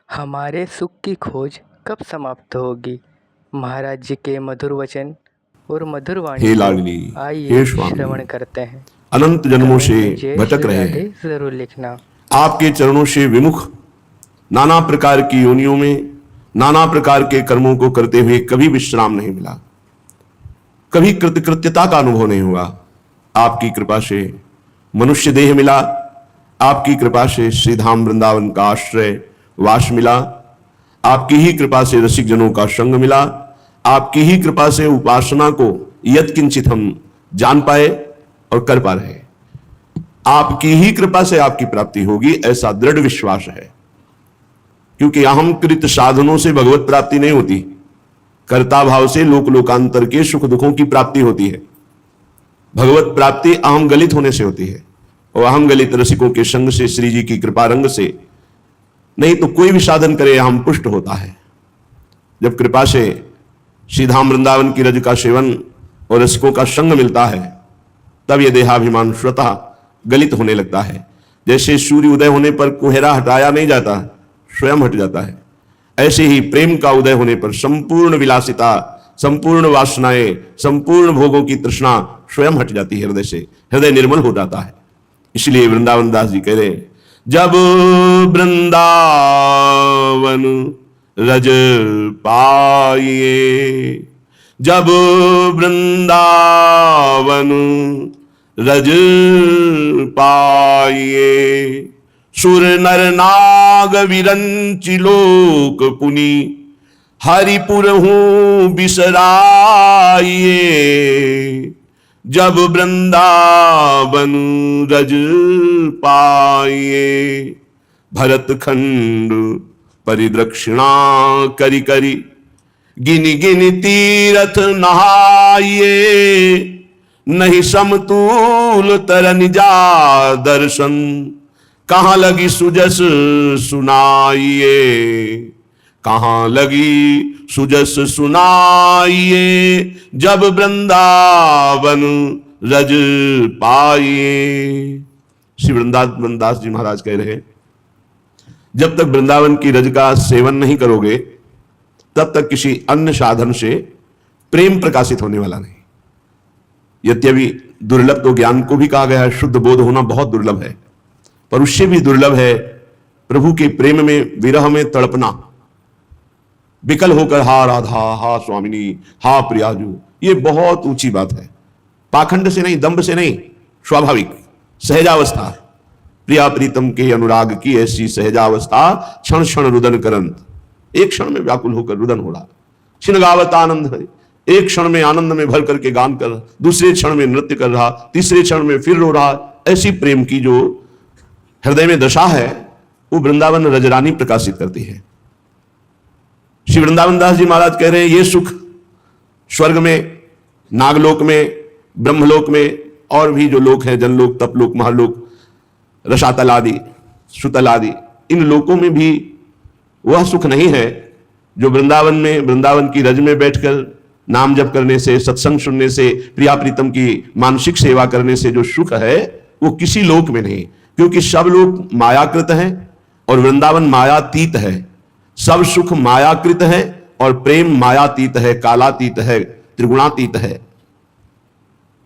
हमारे सुख की खोज कब समाप्त होगी? महाराज जी के मधुर वचन और मधुर वाणी हे को लाडली, आइए हे स्वामी, श्रवण करते हैं। अनंत जन्मों कमेंट से में जय भटक श्री रहे राधे हैं। जरूर लिखना। आपके चरणों से विमुख नाना प्रकार की योनियों में नाना प्रकार के कर्मों को करते हुए कभी विश्राम नहीं मिला, कभी कृतकृत्यता का अनुभव नहीं हुआ। आपकी कृपा से मनुष्य देह मिला, आपकी कृपा से श्रीधाम वृंदावन का आश्रय वास मिला, आपकी ही कृपा से रसिक जनों का संग मिला, आपकी ही कृपा से उपासना को यत्किंचित हम जान पाए और कर पा रहे हैं। आपकी ही कृपा से आपकी प्राप्ति होगी, ऐसा दृढ़ विश्वास है। क्योंकि अहंकृत साधनों से भगवत प्राप्ति नहीं होती, कर्ता भाव से लोक लोकांतर के सुख दुखों की प्राप्ति होती है। भगवत प्राप्ति अहम गलित होने से होती है, और अहम गलित रसिकों के संग से, श्री जी की कृपा रंग से, नहीं तो कोई भी साधन करे अहम पुष्ट होता है। जब कृपा से श्रीधाम वृंदावन की रज का सेवन और रसिकों का संग मिलता है, तब यह देहाभिमान स्वतः गलित होने लगता है। जैसे सूर्य उदय होने पर कुहेरा हटाया नहीं जाता, स्वयं हट जाता है, ऐसे ही प्रेम का उदय होने पर संपूर्ण विलासिता, संपूर्ण वासनाएं, संपूर्ण भोगों की तृष्णा स्वयं हट जाती है हृदय से, हृदय निर्मल हो जाता है। इसलिए वृंदावन दास जी कह रहे हैं, जब वृंदावन रज पाइए, जब वृंदावन रज पाइए, सुर नर नाग विरंचि लोक पुनि, हरिपुर हूं बिसराइए, जब वृंदावन रज पाइए। भरत खंड परिदक्षिणा करी करी, गिनी गिनी तीरथ नहाइए, नहीं समतूल तरन जा दर्शन, कहां लगी सुजस सुनाइए, कहां लगी सुजस सुनाइए, जब वृंदावन रज पाइए। श्री वृंदावन दास जी महाराज कह रहे हैं, जब तक वृंदावन की रज का सेवन नहीं करोगे, तब तक किसी अन्य साधन से प्रेम प्रकाशित होने वाला नहीं। यद्यपि दुर्लभ तो ज्ञान को भी कहा गया है, शुद्ध बोध होना बहुत दुर्लभ है, पर उससे भी दुर्लभ है प्रभु के प्रेम में, विरह में तड़पना, विकल होकर हा राधा, हा स्वामिनी, हा प्रियाजू। ये बहुत ऊंची बात है। पाखंड से नहीं, दंभ से नहीं, स्वाभाविक सहजावस्था। प्रिया प्रीतम के अनुराग की ऐसी सहजावस्था, क्षण क्षण रुदन करंत, एक क्षण में व्याकुल होकर रुदन हो रहा, छिन गावत आनंद है, एक क्षण में आनंद में भर करके गान कर, दूसरे क्षण में नृत्य कर रहा, तीसरे क्षण में फिर रो रहा। ऐसी प्रेम की जो हृदय में दशा है, वो वृंदावन रजरानी प्रकाशित करती है। श्री वृंदावन दास जी महाराज कह रहे हैं, ये सुख स्वर्ग में, नागलोक में, ब्रह्मलोक में, और भी जो लोक हैं, जनलोक, तपलोक, महालोक, रसातल आदि, सुतल आदि, इन लोकों में भी वह सुख नहीं है जो वृंदावन में, वृंदावन की रज में बैठकर नाम जप करने से, सत्संग सुनने से, प्रिया प्रीतम की मानसिक सेवा करने से जो सुख है, वो किसी लोक में नहीं। क्योंकि सब लोग मायाकृत हैं और वृंदावन मायातीत है। सब सुख मायाकृत है और प्रेम मायातीत है, कालातीत है, त्रिगुणातीत है।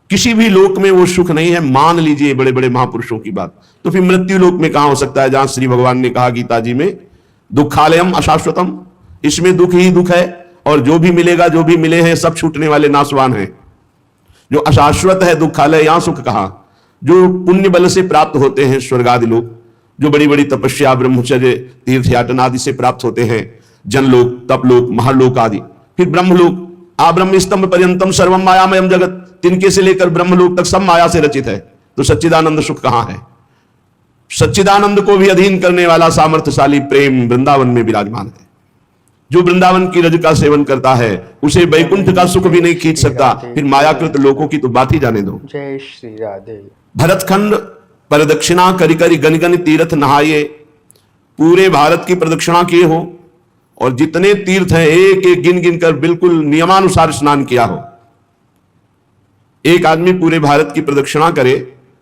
किसी भी लोक में वो सुख नहीं है। मान लीजिए बड़े बड़े महापुरुषों की बात, तो फिर मृत्यु लोक में कहां हो सकता है, जहां श्री भगवान ने कहा गीता जी में, दुखालयम अशाश्वतम, इसमें दुख ही दुख है, और जो भी मिलेगा, जो भी मिले हैं, सब छूटने वाले नाशवान हैं। जो अशाश्वत है दुखालय, यहां सुख कहा, जो पुण्य बल से प्राप्त होते हैं स्वर्ग आदि लोग, जो बड़ी बड़ी तपस्या, ब्रह्मचर्य, तीर्थ यातन आदि से प्राप्त होते हैं, जनलोक, तपलोक, महालोक आदि। फिर ब्रह्मलोक, आब्रह्म स्तंभ पर्यंतम सर्वम मायामयम जगत, तिनके से लेकर ब्रह्मलोक तक सब माया से रचित है। तो सच्चिदानंद सुख कहां है? सच्चिदानंद को भी अधीन करने वाला सामर्थ्यशाली प्रेम वृंदावन में विराजमान है। जो वृंदावन की रज का सेवन करता है, उसे वैकुंठ का सुख भी नहीं खींच सकता, फिर मायाकृत लोकों की तो बात ही जाने दो। जय श्री राधे। भरतखंड प्रदक्षिणा करी करी, गन गन तीर्थ नहाइए। पूरे भारत की प्रदक्षिणा किए हो, और जितने तीर्थ हैं एक एक गिन गिन कर बिल्कुल नियमानुसार स्नान किया हो। एक आदमी पूरे भारत की प्रदक्षिणा करे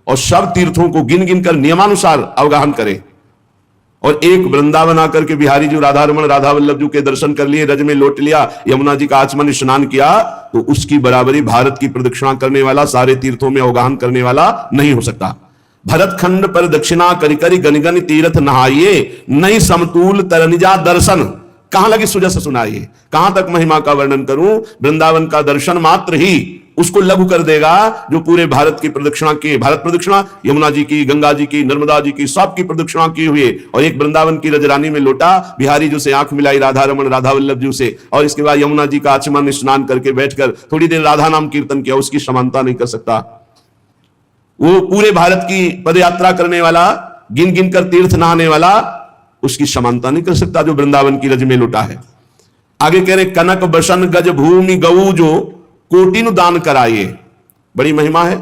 और सब तीर्थों को गिन गिन कर नियमानुसार अवगाहन करे, और एक वृंदावन आकर के बिहारी जी राधा रमन राधा वल्लभ जी के दर्शन कर लिए, रज में लौट लिया, यमुना जी का आचमन स्नान किया, तो उसकी बराबरी भारत की प्रदक्षिणा करने वाला, सारे तीर्थों में अवगाहन करने वाला नहीं हो सकता। भरत खंड पर दक्षिणा करि करि गन गन तीर्थ नहाइए, नहीं समतूल तरनिजा दर्शन। कहां लगी सुजस सुनाइए, कहां तक महिमा का वर्णन करूं। वृंदावन का दर्शन मात्र ही उसको लघु कर देगा जो पूरे भारत की प्रदक्षिणा की, भारत प्रदक्षिणा यमुना जी की, गंगा जी की, नर्मदा जी की, सबकी प्रदक्षिणा की हुई, और एक वृंदावन की रजरानी में लोटा, बिहारी जी से आंख मिलाई राधा रमन राधा वल्लभ जी से, और इसके बाद यमुना जी का आचमन स्नान करके बैठकर थोड़ी देर राधा नाम कीर्तन किया, उसकी समानता नहीं कर सकता। वो पूरे भारत की पदयात्रा करने वाला, गिन गिन कर तीर्थ नहाने वाला, उसकी समानता नहीं कर सकता जो वृंदावन की रज में लुटा है। आगे कह रहे कनक बसन गज भूमि गऊ जो कोटिनु दान कराइए। बड़ी महिमा है,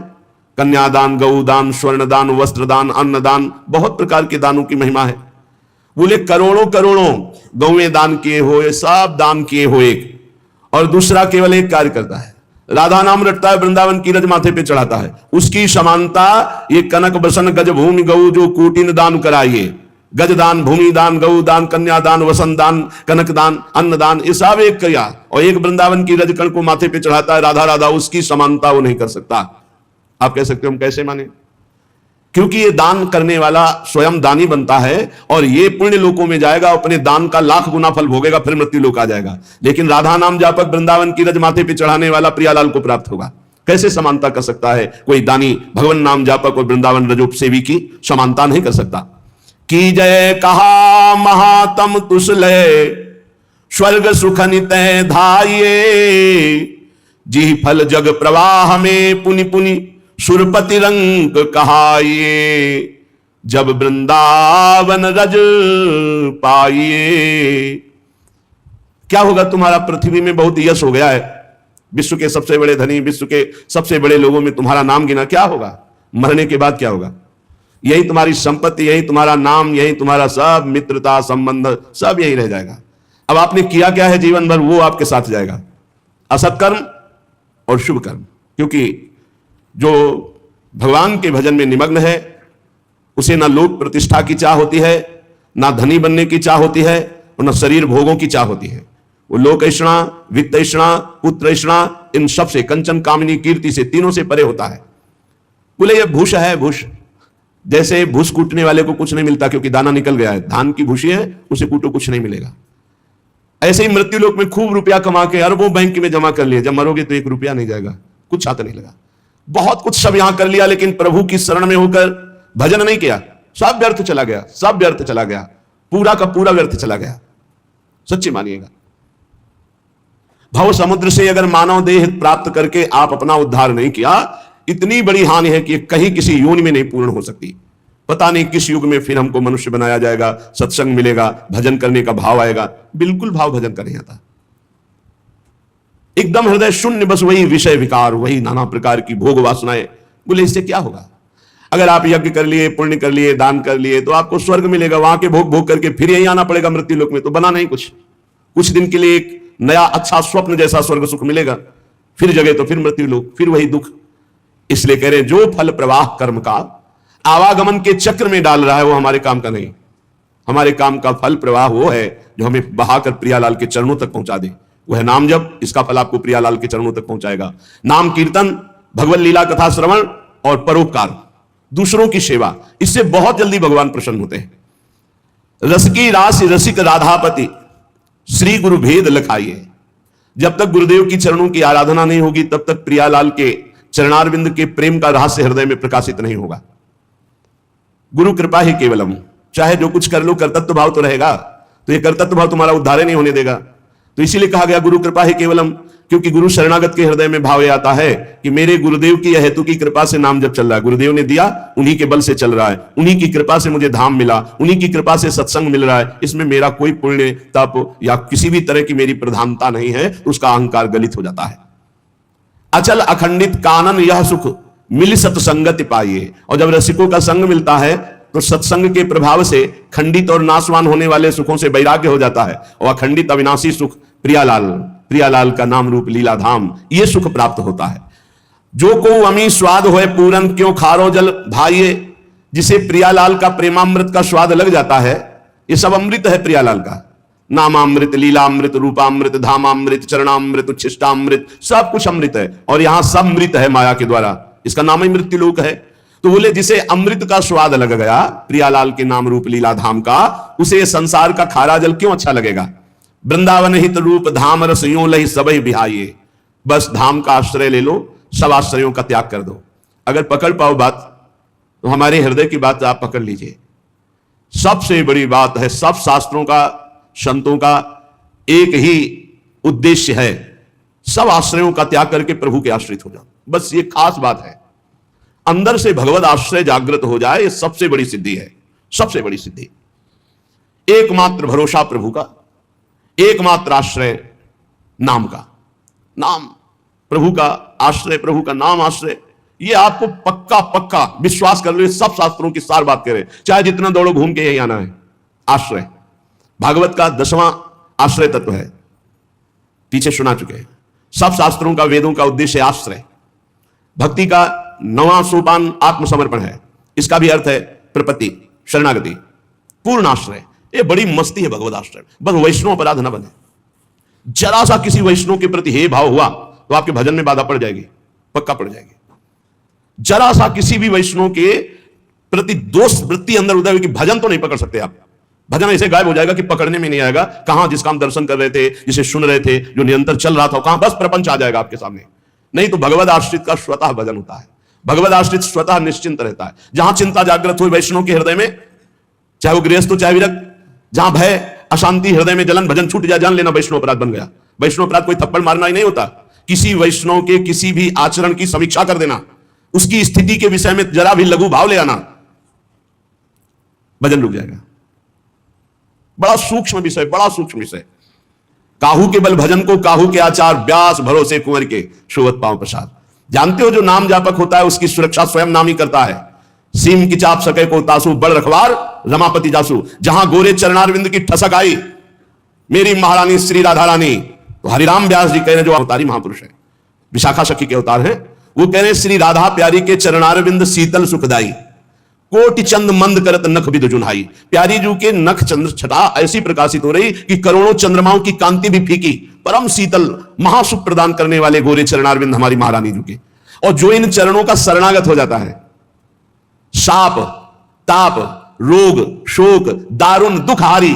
कन्यादान, गऊ दान, स्वर्ण दान, वस्त्र दान, अन्न दान, बहुत प्रकार के दानों की महिमा है। बोले करोड़ों करोड़ों गौएं दान किए हुए, सब दान किए हुए, और दूसरा केवल एक कार्य करता है, राधा नाम रटता है, वृंदावन की रज माथे पे चढ़ाता है, उसकी समानता ये कनक बसन गज भूमि गऊ जो कोटिन दान कराइए। गज दान, भूमि दान, गऊ दान, कन्या दान, वसन दान, कनक दान, अन्न दान, ये सब एक किया, और एक वृंदावन की रजकण को माथे पे चढ़ाता है राधा राधा, उसकी समानता वो नहीं कर सकता। आप कह सकते हो हम कैसे माने? क्योंकि ये दान करने वाला स्वयं दानी बनता है, और ये पुण्य लोकों में जाएगा, अपने दान का लाख गुना फल भोगेगा, फिर मृत्यु लोक आ जाएगा। लेकिन राधा नाम जापक वृंदावन की रज माथे पे चढ़ाने वाला प्रियालाल को प्राप्त होगा। कैसे समानता कर सकता है कोई दानी भगवान नाम जापक और वृंदावन रजोपसेवी की समानता नहीं कर सकता। की जय कहा महातम तुसले स्वर्ग सुख नित धाये, जी फल जग प्रवाह में पुनि पुनि सुरपति रंग कहाइए, जब वृंदावन रज पाइए। क्या होगा तुम्हारा? पृथ्वी में बहुत यश हो गया है, विश्व के सबसे बड़े धनी, विश्व के सबसे बड़े लोगों में तुम्हारा नाम गिना, क्या होगा? मरने के बाद क्या होगा? यही तुम्हारी संपत्ति, यही तुम्हारा नाम, यही तुम्हारा सब मित्रता संबंध सब यही रह जाएगा। अब आपने किया क्या है जीवन भर, वो आपके साथ जाएगा, असत्कर्म और शुभ कर्म। क्योंकि जो भगवान के भजन में निमग्न है उसे ना लोक प्रतिष्ठा की चाह होती है, ना धनी बनने की चाह होती है, और ना शरीर भोगों की चाह होती है। वो लोक ऐषणा, वित्त ऐषणा, पुत्र ऐषणा, इन सब से, कंचन कामिनी कीर्ति से, तीनों से परे होता है। बोले ये भूष है, भूष जैसे भूस कूटने वाले को कुछ नहीं मिलता क्योंकि दाना निकल गया है, धान की भूसी है, उसे कूटो कुछ नहीं मिलेगा। ऐसे ही मृत्यु लोक में खूब रुपया कमा के अरबों बैंक में जमा कर लिए, जब मरोगे तो 1 रुपया नहीं जाएगा, कुछ हाथ नहीं लगा। बहुत कुछ सब यहां कर लिया, लेकिन प्रभु की शरण में होकर भजन नहीं किया, सब व्यर्थ चला गया, सब व्यर्थ चला गया, पूरा का पूरा व्यर्थ चला गया। सच्ची मानिएगा, भव समुद्र से अगर मानव देह प्राप्त करके आप अपना उद्धार नहीं किया, इतनी बड़ी हानि है कि कहीं किसी योनि में नहीं पूर्ण हो सकती। पता नहीं किस युग में फिर हमको मनुष्य बनाया जाएगा, सत्संग मिलेगा, भजन करने का भाव आएगा। बिल्कुल भाव भजन का नहीं आता, एकदम हृदय शून्य, बस वही विषय विकार, वही नाना प्रकार की भोग वासनाएं। बोले इससे क्या होगा? अगर आप यज्ञ कर लिए, पुण्य कर लिए, दान कर लिए, तो आपको स्वर्ग मिलेगा, वहां के भोग भोग करके फिर यही आना पड़ेगा मृत्यु लोक में। तो बना नहीं कुछ दिन के लिए एक नया अच्छा स्वप्न जैसा स्वर्ग सुख मिलेगा, फिर जगह तो फिर मृत्यु लोक, फिर वही दुख। इसलिए कह रहे जो फल प्रवाह कर्म का आवागमन के चक्र में डाल रहा है वो हमारे काम का नहीं। हमारे काम का फल प्रवाह वो है जो हमें बहाकर प्रियालाल के चरणों तक पहुंचा दे। वह नाम जप, इसका फल आपको प्रियालाल के चरणों तक पहुंचाएगा। नाम कीर्तन, भगवत लीला कथा श्रवण और परोपकार, दूसरों की सेवा, इससे बहुत जल्दी भगवान प्रसन्न होते हैं। रस की रास रसिक राधापति, श्री गुरु भेद लखाइए। जब तक गुरुदेव की चरणों की आराधना नहीं होगी तब तक प्रियालाल के चरणारविंद के प्रेम का रहस्य हृदय में प्रकाशित नहीं होगा। गुरु कृपा ही केवलम, चाहे जो कुछ कर लो कर्तृत्व भाव तो रहेगा, तो ये कर्तृत्व भाव तुम्हारा उद्धार नहीं होने देगा। तो इसीलिए कहा गया गुरु कृपा ही केवलम, क्योंकि गुरु शरणागत के हृदय में भाव आता है कि मेरे गुरुदेव की हेतु की कृपा से नाम जब चल रहा है, गुरुदेव ने दिया, उन्हीं के बल से चल रहा है, उन्हीं की कृपा से मुझे धाम मिला, उन्हीं की कृपा से सत्संग मिल रहा है, इसमें मेरा कोई पुण्य तप या किसी भी तरह की मेरी प्रधानता नहीं है, तो उसका अहंकार गलित हो जाता है। अचल अखंडित कानन यह सुख मिल सत्संगति पाइए। और जब रसिकों का संग मिलता है तो सत्संग के प्रभाव से खंडित और नाशवान होने वाले सुखों से वैराग्य हो जाता है, और अखंडित अविनाशी सुख प्रियालाल का नाम रूप लीला धाम, ये सुख प्राप्त होता है। जो को अमी स्वाद होए पूरन क्यों खारो जल भाइये, जिसे प्रियालाल का प्रेमामृत का स्वाद लग जाता है ये सब अमृत है प्रियालाल का। नामामृत, लीलामृत, रूपामृत, धामामृत, चरणामृत, उच्छिष्टामृत, सब कुछ अमृत है। और यहां सब मृत है माया के द्वारा, इसका नाम ही मृत्युलोक है। तो बोले जिसे अमृत का स्वाद लग गया प्रियालाल के नाम रूप लीला धाम का, उसे संसार का खारा जल क्यों अच्छा लगेगा। वृंदावन हित रूप धाम रस यूं लही सबही बिहाइए। बस धाम का आश्रय ले लो, सब आश्रयों का त्याग कर दो। अगर पकड़ पाओ बात तो हमारे हृदय की बात आप पकड़ लीजिए। सबसे बड़ी बात है, सब शास्त्रों का, संतों का एक ही उद्देश्य है, सब आश्रयों का त्याग करके प्रभु के आश्रित हो जाओ। बस ये खास बात है, अंदर से भगवत आश्रय जागृत हो जाए, ये सबसे बड़ी सिद्धि है, सबसे बड़ी सिद्धि। एकमात्र भरोसा प्रभु का, एकमात्र आश्रय नाम का, नाम प्रभु का आश्रय, प्रभु का नाम आश्रय। ये आपको पक्का पक्का विश्वास कर लो, सब शास्त्रों की सार बात करें, चाहे जितना दौड़ो घूम के यही आना है। आश्रय भागवत का 10वां आश्रय तत्व है, पीछे सुना चुके हैं। सब शास्त्रों का, वेदों का उद्देश्य आश्रय। भक्ति का 9वां सोपान आत्मसमर्पण है, इसका भी अर्थ है प्रपत्ति, शरणागति, पूर्ण आश्रय। ये बड़ी मस्ती है भगवत आश्रय। बस वैष्णव अपराध न बने। जरा सा किसी वैष्णव के प्रति हे भाव हुआ तो आपके भजन में बाधा पड़ जाएगी, पक्का पड़ जाएगी। जरा सा किसी भी वैष्णव के प्रति दोष वृत्ति अंदर उदय हुई कि भजन तो नहीं पकड़ सकते आप, भजन ऐसे गायब हो जाएगा कि पकड़ने में नहीं आएगा। कहां जिसका हम दर्शन कर रहे थे, जिसे सुन रहे थे, जो निरंतर चल रहा था, कहां बस प्रपंच आ जाएगा आपके सामने। नहीं तो भगवत आश्रित का स्वतः भजन होता है, भगवत आश्रित स्वतः निश्चिंत रहता है। जहां चिंता जागृत हुई वैष्णव के हृदय में, चाहे वो गृहस्थ हो चाहे विरक्त, जहां भय अशांति हृदय में जलन भजन छूट जाए, जान लेना वैष्णव अपराध बन गया। वैष्णव अपराध कोई थप्पड़ मारना ही नहीं होता, किसी वैष्णव के किसी भी आचरण की समीक्षा कर देना, उसकी स्थिति के विषय में जरा भी लघु भाव ले आना, भजन रुक जाएगा। बड़ा सूक्ष्म विषय, बड़ा सूक्ष्म विषय। काहू के बल भजन को काहू के आचार, व्यास भरोसे कुंवर के शोभत पांव प्रसाद। जानते हो जो नाम जापक होता है उसकी सुरक्षा स्वयं नाम ही करता है। सीम की चाप सके को तासु, बड़ रखवार रमापति जासु। जहां गोरे चरणारविंद की ठसक आई, मेरी महारानी श्री राधा रानी, तो हरिराम व्यास जी कह रहे हैं, जो अवतारी महापुरुष है, विशाखा सखी के अवतार हैं, वो कह रहे हैं श्री राधा प्यारी के चरणारविंद शीतल सुखदाई, कोटि चंद मंद करत नख बिद जुन्हाई। प्यारी जू के नख चंद्र छटा ऐसी प्रकाशित हो रही कि करोड़ों चंद्रमाओं की कांति भी फीकी, परम शीतल महासुख प्रदान करने वाले गोरे चरणारविंद हमारी महारानी जू के। और जो इन चरणों का शरणागत हो जाता है, शाप ताप रोग शोक दारुण दुख हारी,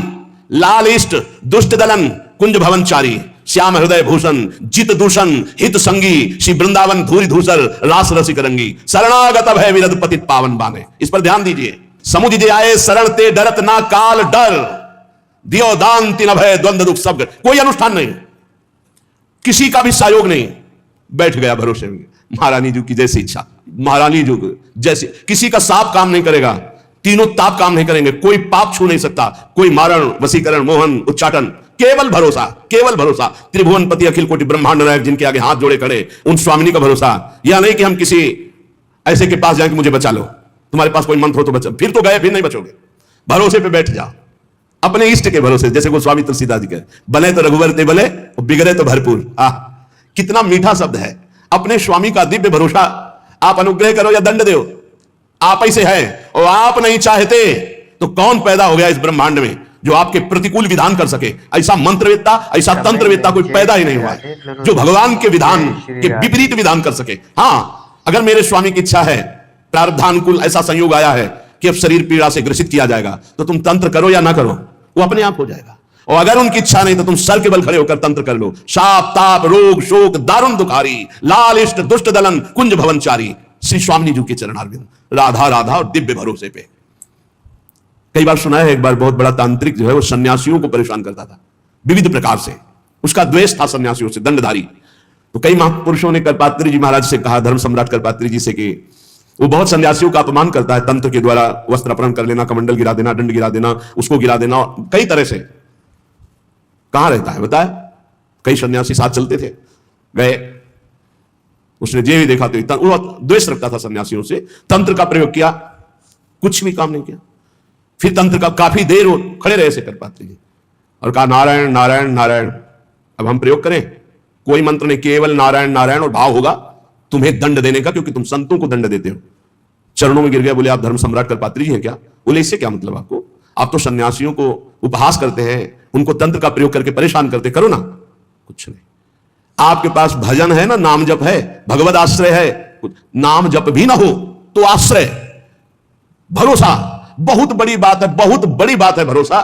लाल इष्ट दुष्ट दलन कुंज भवनचारी, श्याम हृदय भूषण जित दूषण हित संगी, श्री वृंदावन धूरी धूसर रास रसिक रंगी। शरणागत भय विरद पतित पावन बाने। इस पर ध्यान दीजिए। समुझ जे आए शरण ते डरत ना काल डर, दियो दान तिन भय द्वंद्व दुख सब। कोई अनुष्ठान नहीं, किसी का भी सहयोग नहीं, बैठ गया भरोसे में। महारानी जी की जैसी इच्छा, महारानी जी जैसे, किसी का साप काम नहीं करेगा, तीनों ताप काम नहीं करेंगे, कोई पाप छू नहीं सकता, कोई मारण वसीकरण मोहन उच्चाटन, केवल भरोसा, केवल भरोसा। त्रिभुवनपति अखिल कोटि ब्रह्मांड नायक जिनके आगे हाथ जोड़े खड़े, उन स्वामिनी का भरोसा। यह नहीं कि हम किसी ऐसे के पास जाए कि मुझे बचा लो, तुम्हारे पास कोई मंत्र हो तो बचा, फिर तो गए, फिर नहीं बचोगे। भरोसे पे बैठ जाओ, अपने इष्ट के भरोसे। जैसे गोस्वामी तुलसीदास जी कहे, बने तो रघुवर ते भले, बिगड़े तो भरपूर। कितना मीठा शब्द है। अपने स्वामी का दिव्य भरोसा। आप अनुग्रह करो या दंड दो, आप ही से है, और आप नहीं चाहते तो कौन पैदा हो गया इस ब्रह्मांड में जो आपके प्रतिकूल विधान कर सके। ऐसा मंत्रवेत्ता, ऐसा तंत्रवेत्ता कोई पैदा ही नहीं हुआ है जो भगवान के विधान के विपरीत विधान कर सके। हाँ, अगर मेरे स्वामी की इच्छा है, प्रारब्धानुकूल ऐसा संयोग आया है कि अब शरीर पीड़ा से ग्रसित किया जाएगा, तो तुम तंत्र करो या ना करो, वो अपने आप हो जाएगा। और अगर उनकी इच्छा नहीं तो तुम सर के बल खड़े होकर तंत्र कर लो। शाप ताप रोग शोक दारुण दुखारी, लाल इष्ट दुष्ट दलन कुंज भवनचारी। श्री स्वामी जी के चरणारविंद, राधा राधा और दिव्य भरोसे पे। कई बार सुना है, एक बार बहुत बड़ा तांत्रिक जो है वो सन्यासियों को परेशान करता था विविध प्रकार से, उसका द्वेष था सन्यासियों से, दंडधारी। तो कई महापुरुषों ने कल्पात्री जी महाराज से कहा, धर्म सम्राट कल्पात्री जी से, कि वो बहुत सन्यासियों का अपमान करता है, तंत्र के द्वारा वस्त्र अपहरण कर लेना, कमंडल गिरा देना, दंड गिरा देना, उसको गिरा देना, कई तरह से। कहां रहता है बताया? कई सन्यासी साथ चलते थे, गए, उसने जे भी देखा तो वो द्वेष रखता था सन्यासियों से, तंत्र का प्रयोग किया, कुछ भी काम नहीं किया। फिर तंत्र का काफी देर वो खड़े रहे से कल्पात्री जी और कहा, नारायण नारायण नारायण। अब हम प्रयोग करें? कोई मंत्र नहीं, केवल नारायण नारायण, और भाव होगा तुम्हें दंड देने का, क्योंकि तुम संतों को दंड देते हो। चरणों में गिर गया, बोले आप धर्म सम्राट कल्पात्री जी हैं क्या? बोले इससे क्या मतलब आपको? आप तो सन्यासियों को उपहास करते हैं, उनको तंत्र का प्रयोग करके परेशान करते, करो ना। कुछ नहीं, आपके पास भजन है ना, नाम जप है, भगवत आश्रय है, नाम जप भी ना हो तो आश्रय, भरोसा, बहुत बड़ी बात है, बहुत बड़ी बात है भरोसा।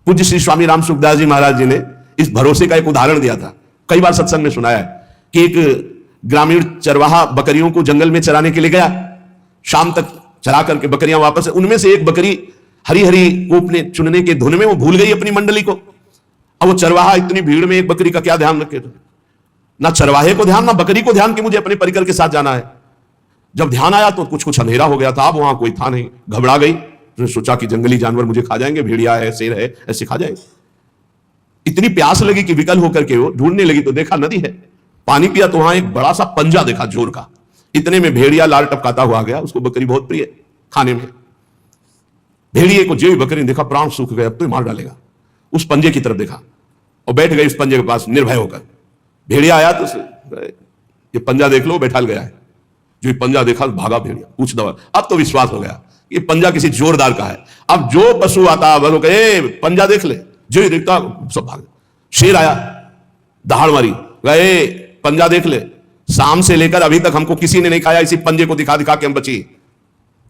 पूज्य श्री स्वामी राम सुखदास जी महाराज जी ने इस भरोसे का एक उदाहरण दिया था, कई बार सत्संग में सुनाया है कि एक ग्रामीण चरवाहा बकरियों को जंगल में चराने के लिए गया, शाम तक चरा करके बकरियां वापस, उनमें से एक बकरी हरी हरी कोपने चुनने के धुन में वो भूल गई अपनी मंडली को। अब वो चरवाहा इतनी भीड़ में एक बकरी का क्या ध्यान रखे, ना चरवाहे को ध्यान ना बकरी को ध्यान कि मुझे अपने परिकर के साथ जाना है। जब ध्यान आया तो कुछ कुछ अंधेरा हो गया था, अब वहां कोई था नहीं, घबरा गई, उसने सोचा कि जंगली जानवर मुझे खा जाएंगे, भेड़िया है, शेर है, ऐसे खा जाएंगे। इतनी प्यास लगी कि विकल होकर के वो ढूंढने लगी तो देखा नदी है, पानी पिया तो वहां एक बड़ा सा पंजा देखा जोर का, इतने में भेड़िया लाल टपकाता हुआ गया, उसको बकरी बहुत प्रिय खाने में। भेड़िए को जो बकरी ने देखा प्राण सूख गए, अब तो मार डालेगा, उस पंजे की तरफ देखा और बैठ गई उस पंजे के पास निर्भय होकर। भेड़िया आया तो ये पंजा देख लो, बैठा गया है। जो पंजा देखा भागा भेड़िया, पूछ दवा, अब तो विश्वास हो गया ये पंजा किसी जोरदार का है। अब जो पशु आता बोलो कहे पंजा देख ले, जो ही देखता सब भाग। शेर आया, दहाड़ मारी, गए पंजा देख ले, शाम से लेकर अभी तक हमको किसी ने नहीं खाया, इसी पंजे को दिखा दिखा के हम बची।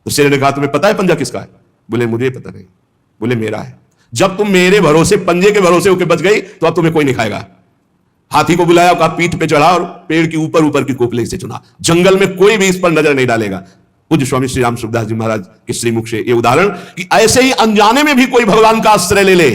तो शेर ने कहा तुम्हें पता है पंजा किसका है? बोले मुझे पता नहीं। बोले मेरा है। जब तुम मेरे भरोसे पंजे के भरोसे होकर बच गई तो अब तुम्हें कोई नहीं खाएगा। हाथी को बुलाया, कहा पीठ पे चढ़ा और पेड़ की ऊपर ऊपर की कोपले से चुना, जंगल में कोई भी इस पर नजर नहीं डालेगा। पूज्य स्वामी श्री राम सुखदास जी महाराज के श्रीमुख से ये उदाहरण कि ऐसे ही अनजाने में भी कोई भगवान का आश्रय ले ले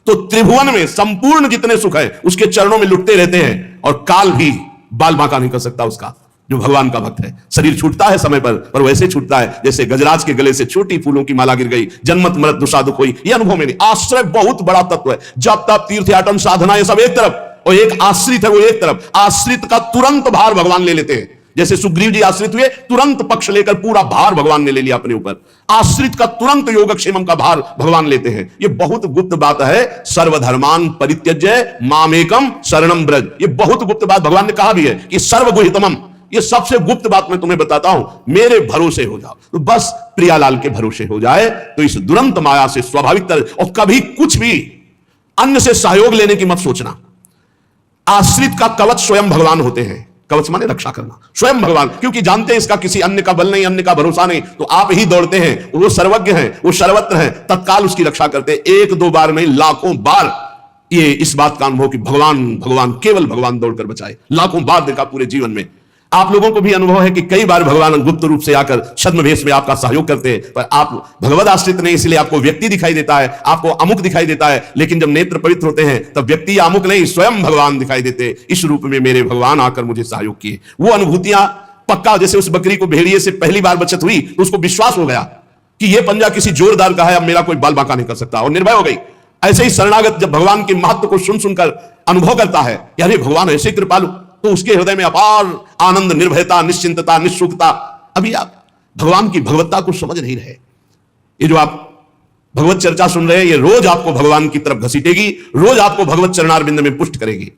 तो त्रिभुवन में संपूर्ण जितने सुख है उसके चरणों में लुटते रहते हैं, और काल भी बाल बांका नहीं कर सकता उसका, जो भगवान का भक्त है। शरीर छूटता है समय पर वैसे छूटता है जैसे गजराज के गले से छोटी फूलों की माला गिर गई, जन्मत मरत दुषा दुख हुई, ये अनुभव में नहीं। आश्रय बहुत बड़ा तत्व है, जब तक तीर्थयाटन साधना ये सब एक तरफ और एक आश्रित है वो एक तरफ। आश्रित का तुरंत भार भगवान ले लेते हैं, जैसे सुग्रीव जी आश्रित हुए, तुरंत पक्ष लेकर पूरा भार भगवान ने ले लिया अपने ऊपर। आश्रित का तुरंत योगक्षेमम का भार भगवान लेते हैं। ये बहुत गुप्त बात है। सर्वधर्मान परित्यज्य मामेकम शरणम ब्रज, ये बहुत गुप्त बात भगवान ने कहा भी है कि सर्वगुहितमम, ये सबसे गुप्त बात मैं तुम्हें बताता हूं, मेरे भरोसे हो जाओ। तो बस प्रियालाल के भरोसे हो जाए तो इस दुरंत माया से स्वाभाविक तरह, और कभी कुछ भी अन्य से सहयोग लेने की मत सोचना। आश्रित का कवच स्वयं भगवान होते हैं। कवच माने रक्षा करना, स्वयं भगवान, क्योंकि जानते हैं इसका किसी अन्य का बल नहीं, अन्य का भरोसा नहीं, तो आप ही दौड़ते हैं। वो सर्वज्ञ हैं, वो सर्वत्र हैं, तत्काल उसकी रक्षा करते हैं। एक दो बार नहीं, लाखों बार ये इस बात का अनुभव कि भगवान भगवान केवल भगवान दौड़कर बचाए, लाखों बार देखा पूरे जीवन में। आप लोगों को भी अनुभव है कि कई बार भगवान गुप्त रूप से आकर छद्मवेश में आपका सहयोग करते हैं, पर आप भगवद आश्रित नहीं, इसलिए आपको व्यक्ति दिखाई देता है, आपको अमुक दिखाई देता है, लेकिन जब नेत्र पवित्र होते हैं तब व्यक्ति या अमुक नहीं, स्वयं भगवान दिखाई देते। इस रूप में मेरे भगवान आकर मुझे सहयोग किए। वो अनुभूतियां पक्का, जैसे उस बकरी को भेड़िए से पहली बार बचत हुई तो उसको विश्वास हो गया कि यह पंजा किसी जोरदार का है, अब मेरा कोई बाल बांका नहीं कर सकता, और निर्भय हो गई। ऐसे ही शरणागत जब भगवान के महत्व को सुन सुनकर अनुभव करता है, यार भगवान ऐसे कृपालु, तो उसके हृदय में अपार आनंद, निर्भयता, निश्चिंतता, निःशुकता। अभी आप भगवान की भगवत्ता को समझ नहीं रहे। ये जो आप भगवत चर्चा सुन रहे हैं, ये रोज आपको भगवान की तरफ घसीटेगी, रोज आपको भगवत चरणारविंद में पुष्ट करेगी।